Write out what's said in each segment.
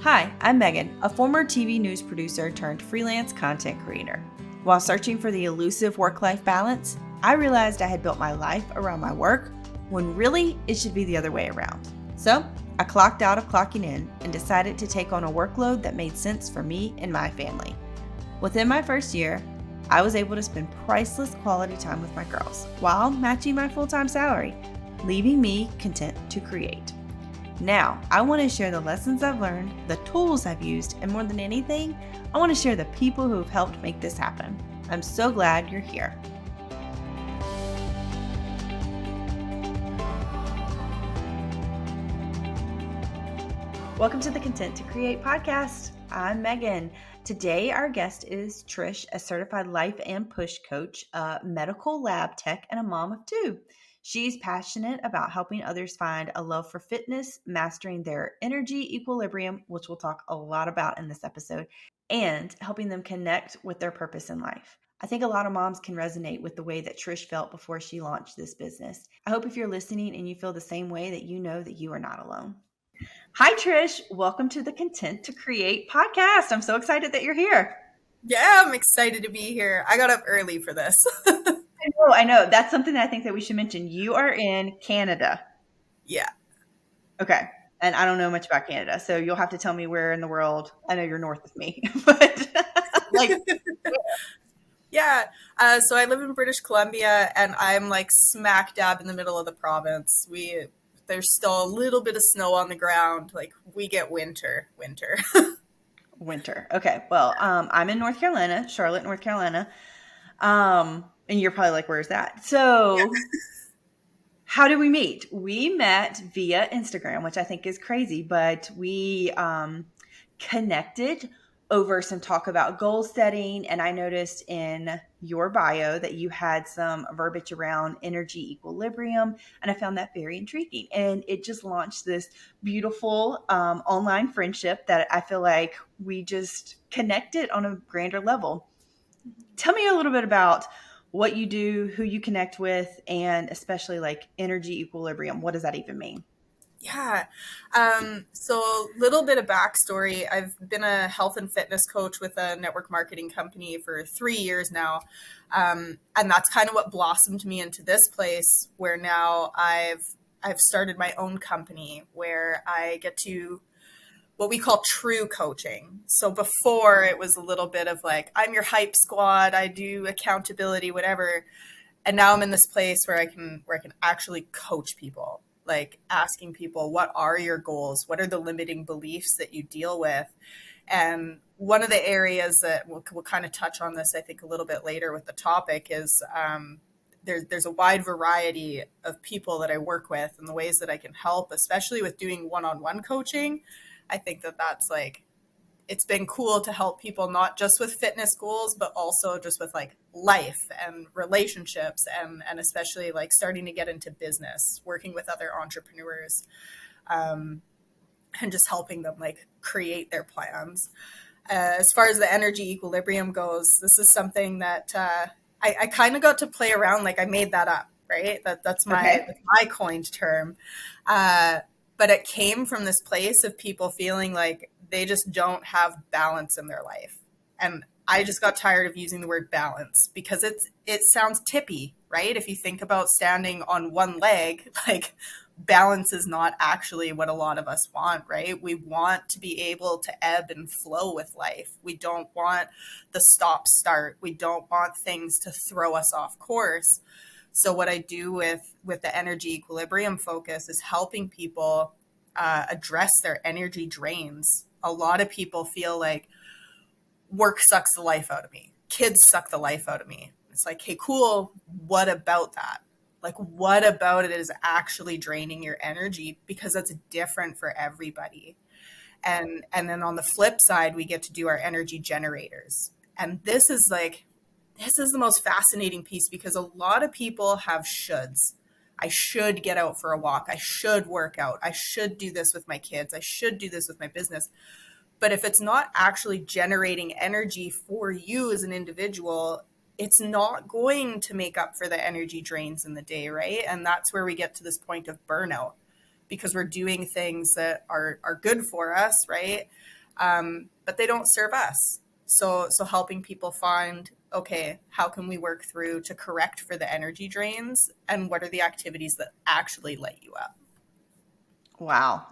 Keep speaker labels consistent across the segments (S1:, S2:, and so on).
S1: Hi, I'm Megan, a former TV news producer turned freelance content creator. While searching for the elusive work-life balance, I realized I had built my life around my work when really it should be the other way around. So I clocked out of clocking in and decided to take on a workload that made sense for me and my family. Within my first year, I was able to spend priceless quality time with my girls while matching my full-time salary, leaving me content to create. Now, I want to share the lessons I've learned, the tools I've used, and more than anything, I want to share the people who have helped make this happen. I'm so glad you're here. Welcome to the Content to Create podcast. I'm Megan. Today, our guest is Trysh, a certified life and push coach, a medical lab tech, and a mom of two. She's passionate about helping others find a love for fitness, mastering their energy equilibrium, which we'll talk a lot about in this episode, and helping them connect with their purpose in life. I think a lot of moms can resonate with the way that Trysh felt before she launched this business. I hope if you're listening and you feel the same way, that you know that you are not alone. Hi, Trysh. Welcome to the Content to Create podcast. I'm so excited that you're here.
S2: Yeah, I'm excited to be here. I got up early for this.
S1: I know. That's something that I think that we should mention. You are in Canada.
S2: Yeah.
S1: Okay. And I don't know much about Canada, so you'll have to tell me where in the world. I know you're north of me, but like,
S2: Yeah. So I live in British Columbia, and I'm like smack dab in the middle of the province. There's still a little bit of snow on the ground. Like we get winter.
S1: winter. Okay. Well, I'm in North Carolina, Charlotte, North Carolina. And you're probably like, where's that? So how did we meet? We met via Instagram, which I think is crazy, but we connected over some talk about goal setting. And I noticed in your bio that you had some verbiage around energy equilibrium. And I found that very intriguing. And it just launched this beautiful online friendship that I feel like we just connected on a grander level. Tell me a little bit about what you do, who you connect with, and especially like energy equilibrium. What does that even mean?
S2: Yeah. So a little bit of backstory. I've been a health and fitness coach with a network marketing company for 3 years now. And that's kind of what blossomed me into this place where now I've started my own company where I get to what we call true coaching. So before it was a little bit of like, I'm your hype squad, I do accountability, whatever. And now I'm in this place where I can actually coach people, like asking people, what are your goals? What are the limiting beliefs that you deal with? And one of the areas that we'll kind of touch on this, I think, a little bit later with the topic is there's a wide variety of people that I work with and the ways that I can help, especially with doing one-on-one coaching. I think that's like, it's been cool to help people, not just with fitness goals, but also just with like life and relationships and especially like starting to get into business, working with other entrepreneurs, and just helping them like create their plans. As far as the energy equilibrium goes, this is something that I kind of got to play around. Like I made that up, right? That's my coined term. But it came from this place of people feeling like they just don't have balance in their life. And I just got tired of using the word balance because it sounds tippy, right? If you think about standing on one leg, like balance is not actually what a lot of us want, right? We want to be able to ebb and flow with life. We don't want the stop start. We don't want things to throw us off course. So what I do with the energy equilibrium focus is helping people address their energy drains. A lot of people feel like work sucks the life out of me. Kids suck the life out of me. It's like, hey, cool. What about that? Like, what about it is actually draining your energy? Because that's different for everybody. And then on the flip side, we get to do our energy generators. And this is the most fascinating piece because a lot of people have shoulds. I should get out for a walk. I should work out. I should do this with my kids. I should do this with my business. But if it's not actually generating energy for you as an individual, it's not going to make up for the energy drains in the day, right? And that's where we get to this point of burnout because we're doing things that are good for us, right? but they don't serve us. So helping people find, okay, how can we work through to correct for the energy drains, and what are the activities that actually light you up?
S1: Wow.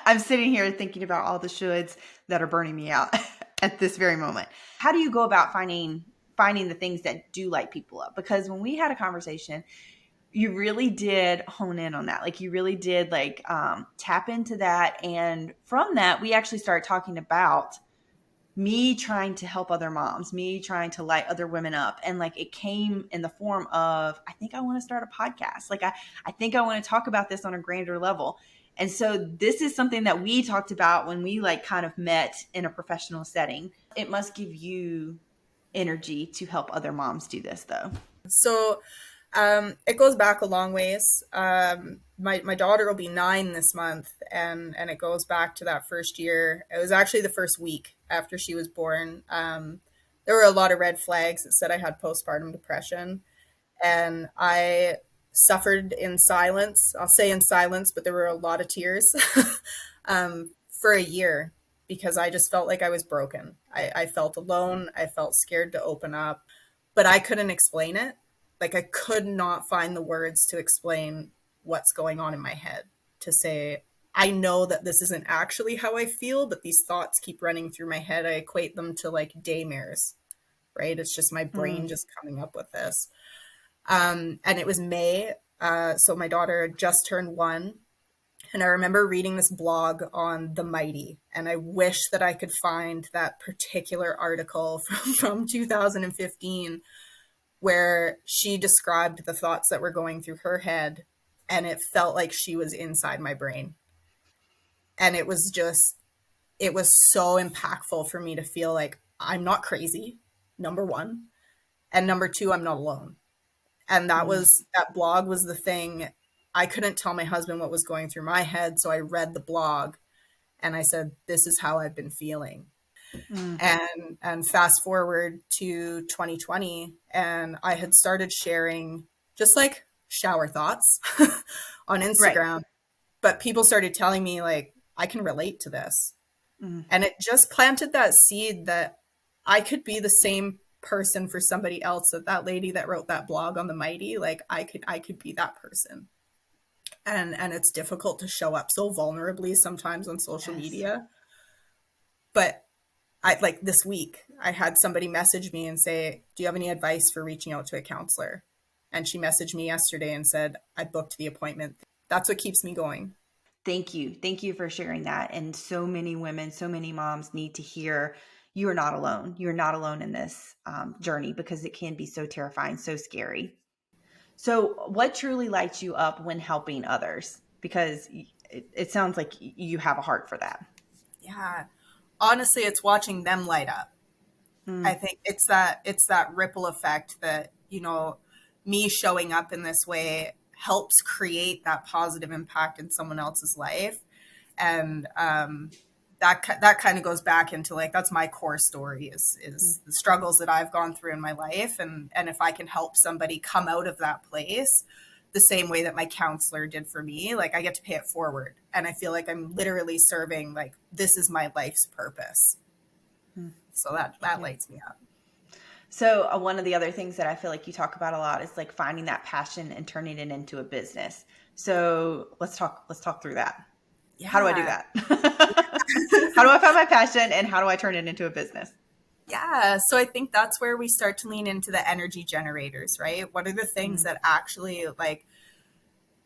S1: I'm sitting here thinking about all the shoulds that are burning me out at this very moment. How do you go about finding the things that do light people up? Because when we had a conversation, you really did hone in on that. Like you really did tap into that. And from that, we actually started talking about me trying to help other moms, me trying to light other women up. And like it came in the form of, I think I want to start a podcast. I think I want to talk about this on a grander level. And so this is something that we talked about when we like kind of met in a professional setting. It must give you energy to help other moms do this though.
S2: So it goes back a long ways. My daughter will be 9 this month, and it goes back to that first year. It was actually the first week after she was born. There were a lot of red flags that said I had postpartum depression, and I suffered in silence. I'll say in silence, but there were a lot of tears for a year because I just felt like I was broken. I felt alone. I felt scared to open up, but I couldn't explain it. Like I could not find the words to explain what's going on in my head, to say, I know that this isn't actually how I feel, but these thoughts keep running through my head. I equate them to like daymares, right? It's just my brain
S1: Mm,
S2: just coming up with this. And it was May. So my daughter had just turned 1. And I remember reading this blog on the Mighty, and I wish that I could find that particular article from 2015 where she described the thoughts that were going through her head, and it felt like she was inside my brain. And it was so impactful for me to feel like I'm not crazy, number one, and number two, I'm not alone. And
S1: mm,
S2: that blog was the thing. I couldn't tell my husband what was going through my head, so I read the blog and I said, this is how I've been feeling.
S1: mm.
S2: And fast forward to 2020, and I had started sharing just like shower thoughts on
S1: Right.
S2: Instagram, but people started telling me like I can relate to this.
S1: Mm,
S2: And it just planted that seed that I could be the same person for somebody else, that lady that wrote that blog on the Mighty, like I could be that person. And it's difficult to show up so vulnerably sometimes on social
S1: yes.
S2: media. But I like this week, I had somebody message me and say, do you have any advice for reaching out to a counselor? And she messaged me yesterday and said, I booked the appointment. That's what keeps me going.
S1: Thank you. Thank you for sharing that. And so many women, so many moms need to hear you are not alone. You're not alone in this journey because it can be so terrifying, so scary. So, what truly lights you up when helping others? Because it sounds like you have a heart for that.
S2: Yeah. Honestly, it's watching them light up. I
S1: Mm,
S2: think it's that ripple effect that, me showing up in this way helps create that positive impact in someone else's life. And that kind of goes back into like that's my core story
S1: mm,
S2: is the struggles that I've gone through in my life, and if I can help somebody come out of that place the same way that my counselor did for me, like I get to pay it forward, and I feel like I'm literally serving, like this is my life's purpose.
S1: mm.
S2: So that
S1: Yeah.
S2: lights me up.
S1: So, one of the other things that I feel like you talk about a lot is like finding that passion and turning it into a business. So, let's talk through that. How do I do
S2: Yeah.
S1: that? How do I find my passion and how do I turn it into a business?
S2: Yeah, so I think that's where we start to lean into the energy generators, right? What are the things
S1: Mm,
S2: that actually, like,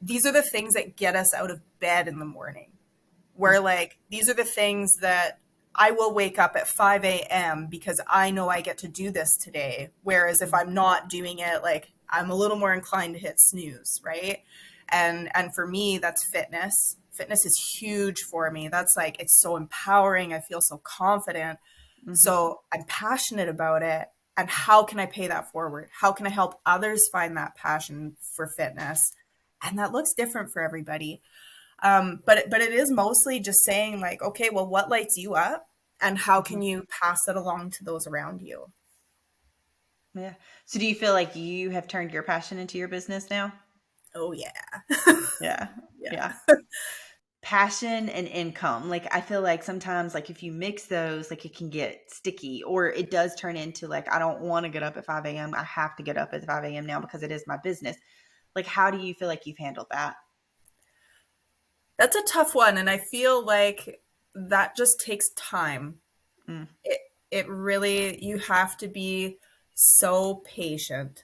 S2: these are the things that get us out of bed in the morning.
S1: mm,
S2: Where, like, these are the things that I will wake up at 5 a.m. because I know I get to do this today. Whereas if
S1: mm,
S2: I'm not doing it, like, I'm a little more inclined to hit snooze, right? And for me, that's fitness. Fitness is huge for me. That's like, it's so empowering. I feel so confident.
S1: mhm,
S2: So I'm passionate about it. And how can I pay that forward? How can I help others find that passion for fitness? And that looks different for everybody. But it is mostly just saying like, okay, well, what lights you up, and how
S1: mhm.
S2: can you pass that along to those around you?
S1: Yeah. So do you feel like you have turned your passion into your business now?
S2: Oh yeah,
S1: Yeah.
S2: yeah.
S1: Yeah. passion and income. Like I feel like sometimes like if you mix those, like it can get sticky or it does turn into like I don't want to get up at 5 a.m. I have to get up at 5 a.m. now because it is my business. Like how do you feel like you've handled that?
S2: That's a tough one. And I feel like that just takes time.
S1: Mm,
S2: It, it really, you have to be so patient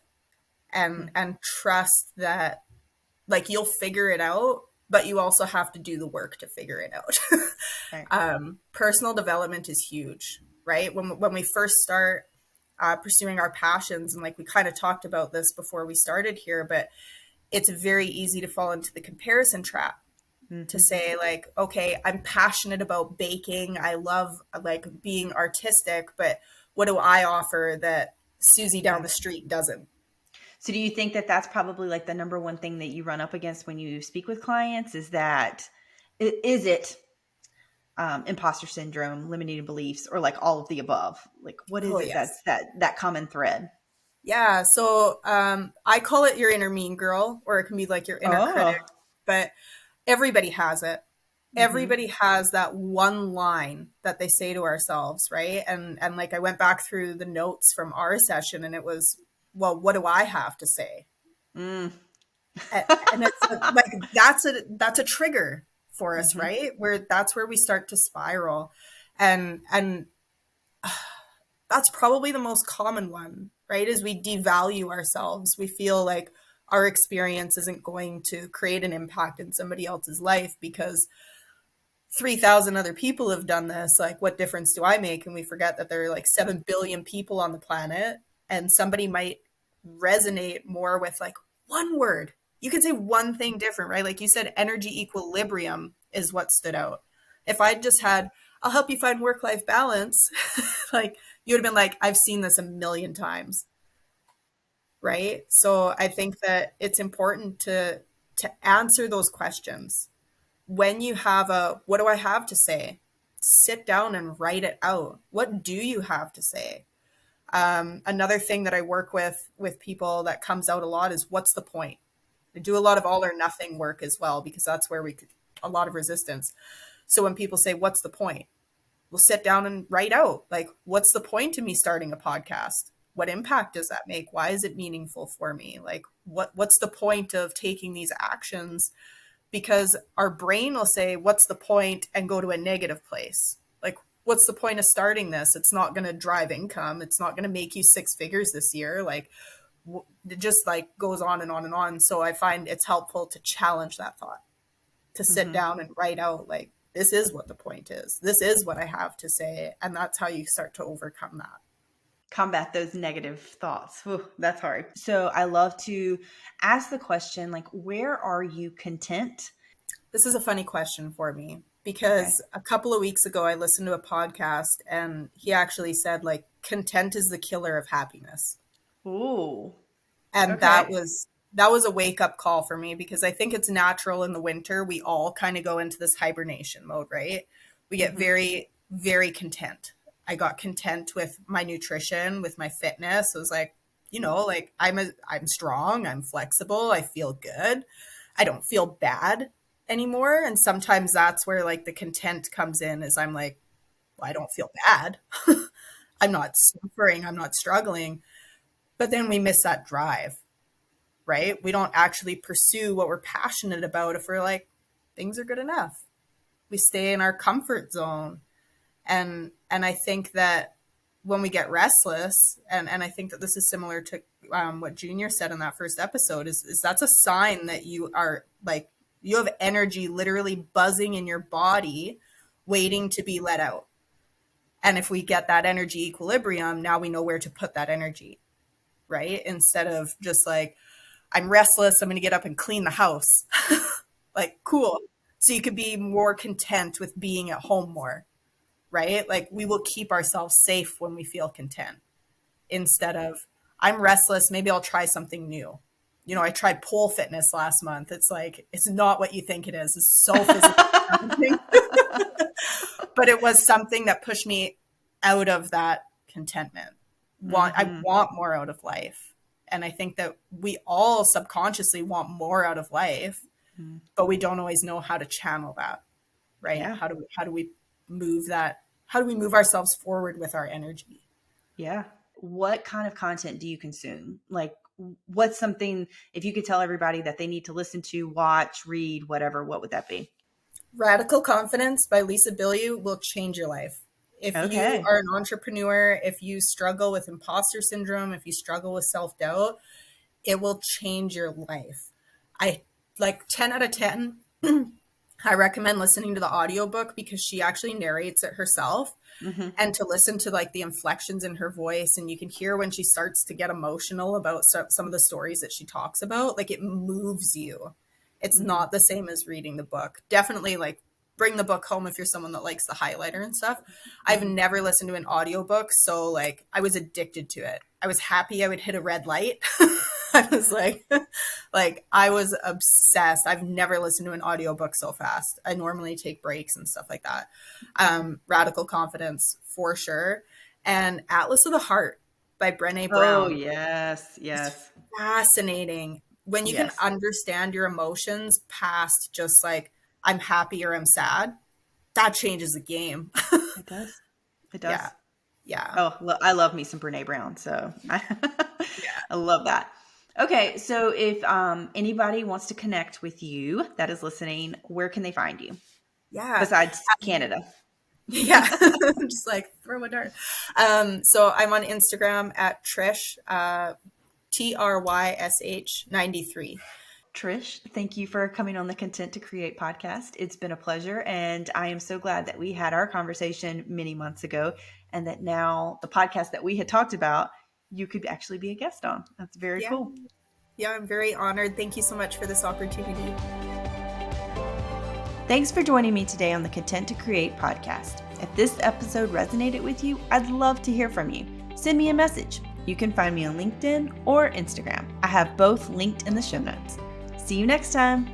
S1: mm,
S2: and trust that like you'll figure it out, but you also have to do the work to figure it out.
S1: right.
S2: Personal development is huge, right? When we first start pursuing our passions, and like we kind of talked about this before we started here, but it's very easy to fall into the comparison trap to
S1: Hmm.
S2: say like, okay, I'm passionate about baking. I love like being artistic, but what do I offer that Susie down
S1: Yeah.
S2: the street doesn't?
S1: So do you think that that's probably like the number one thing that you run up against when you speak with clients is that is it imposter syndrome, limiting beliefs, or like all of the above? Like what is
S2: Oh,
S1: it
S2: yes.
S1: that's that common thread?
S2: Yeah. So I call it your inner mean girl, or it can be like your inner critic,
S1: Oh.
S2: but everybody has it.
S1: Hmm.
S2: Everybody has that one line that they say to ourselves, right? And like I went back through the notes from our session and it was, well, what do I have to say?
S1: Mm.
S2: And it's like that's a trigger for us,
S1: Hmm.
S2: right? Where that's where we start to spiral. And that's probably the most common one, right? Is we devalue ourselves. We feel like our experience isn't going to create an impact in somebody else's life because 3,000 other people have done this. Like, what difference do I make? And we forget that there are like 7 billion people on the planet, and somebody might resonate more with like one word. You can say one thing different, right? Like you said, energy equilibrium is what stood out. If I'd just had, I'll help you find work life balance, like you would have been like, I've seen this a million times, right? So I think that it's important to answer those questions when you have a what do I have to say, sit down and write it out. What do you have to say? Another thing that I work with people that comes out a lot is what's the point. I do a lot of all or nothing work as well because that's where we could a lot of resistance. So when people say what's the point, we'll sit down and write out like what's the point to me starting a podcast, what impact does that make, why is it meaningful for me, like what's the point of taking these actions, because our brain will say, what's the point, and go to a negative place. Like, what's the point of starting this? It's not going to drive income. It's not going to make you six figures this year. Like, it just like goes on and on and on. So I find it's helpful to challenge that thought, to sit
S1: Hmm.
S2: down and write out, like, this is what the point is. This is what I have to say. And that's how you start to overcome that.
S1: Combat those negative thoughts. Whew, that's hard. So I love to ask the question like, where are you content?
S2: This is a funny question for me
S1: Okay.
S2: because a couple of weeks ago I listened to a podcast and he actually said like content is the killer of happiness.
S1: Ooh.
S2: And
S1: Okay.
S2: that was a wake up call for me because I think it's natural in the winter we all kind of go into this hibernation mode, right? We get
S1: Hmm.
S2: very content. I got content with my nutrition, with my fitness. I was like, like I'm strong, I'm flexible, I feel good. I don't feel bad anymore. And sometimes that's where like the content comes in is I'm like, well, I don't feel bad. I'm not suffering, I'm not struggling. But then we miss that drive, right? We don't actually pursue what we're passionate about if we're like, things are good enough. We stay in our comfort zone. And I think that when we get restless, and I think that this is similar to what Junior said in that first episode, is that's a sign that you are like you have energy literally buzzing in your body, waiting to be let out. And if we get that energy equilibrium, now we know where to put that energy, right? Instead of just like, I'm restless, I'm going to get up and clean the house. Like, cool. So you could be more content with being at home more, right? Like we will keep ourselves safe when we feel content instead of I'm restless, maybe I'll try something new. I tried pole fitness last month. It's like it's not what you think it is. It's so physically challenging. But it was something that pushed me out of that contentment. I
S1: Hmm.
S2: want more out of life. And I think that we all subconsciously want more out of life, but we don't always know how to channel that. right?
S1: Yeah.
S2: How do we move that? How do we move ourselves forward with our energy?
S1: Yeah. What kind of content do you consume? Like, what's something, if you could tell everybody that they need to listen to, watch, read, whatever, what would that be?
S2: Radical Confidence by Lisa Bilyeu will change your life. If you
S1: Okay.
S2: are an entrepreneur, if you struggle with imposter syndrome, if you struggle with self-doubt, it will change your life. I like 10 out of 10. I recommend listening to the audiobook because she actually narrates it herself,
S1: Hmm.
S2: and to listen to like the inflections in her voice, and you can hear when she starts to get emotional about some of the stories that she talks about. Like, it moves you. It's
S1: Hmm.
S2: not the same as reading the book. Definitely like bring the book home if you're someone that likes the highlighter and stuff. I've
S1: Hmm.
S2: never listened to an audiobook, so like I was addicted to it. I was happy I would hit a red light. I was like I was obsessed. I've never listened to an audiobook so fast. I normally take breaks and stuff like that. Radical Confidence for sure. And Atlas of the Heart by Brené
S1: Oh,
S2: Brown
S1: yes.
S2: is
S1: Yes.
S2: fascinating. When you can
S1: Yes.
S2: understand your emotions past just like I'm happy or I'm sad, that changes the game.
S1: It does. It
S2: Yeah.
S1: does.
S2: Yeah.
S1: Oh, I love me some Brene Brown. So
S2: Yeah.
S1: I love that. Okay. So if anybody wants to connect with you that is listening, where can they find you
S2: Yeah.
S1: besides Canada?
S2: Yeah. Just like throw a dart. So I'm on Instagram at Trysh, Trysh 93.
S1: Trish, thank you for coming on the Content to Create podcast. It's been a pleasure. And I am so glad that we had our conversation many months ago and that now the podcast that we had talked about, you could actually be a guest on. That's very
S2: Yeah.
S1: cool.
S2: Yeah. I'm very honored. Thank you so much for this opportunity.
S1: Thanks for joining me today on the Content to Create podcast. If this episode resonated with you, I'd love to hear from you. Send me a message. You can find me on LinkedIn or Instagram. I have both linked in the show notes. See you next time.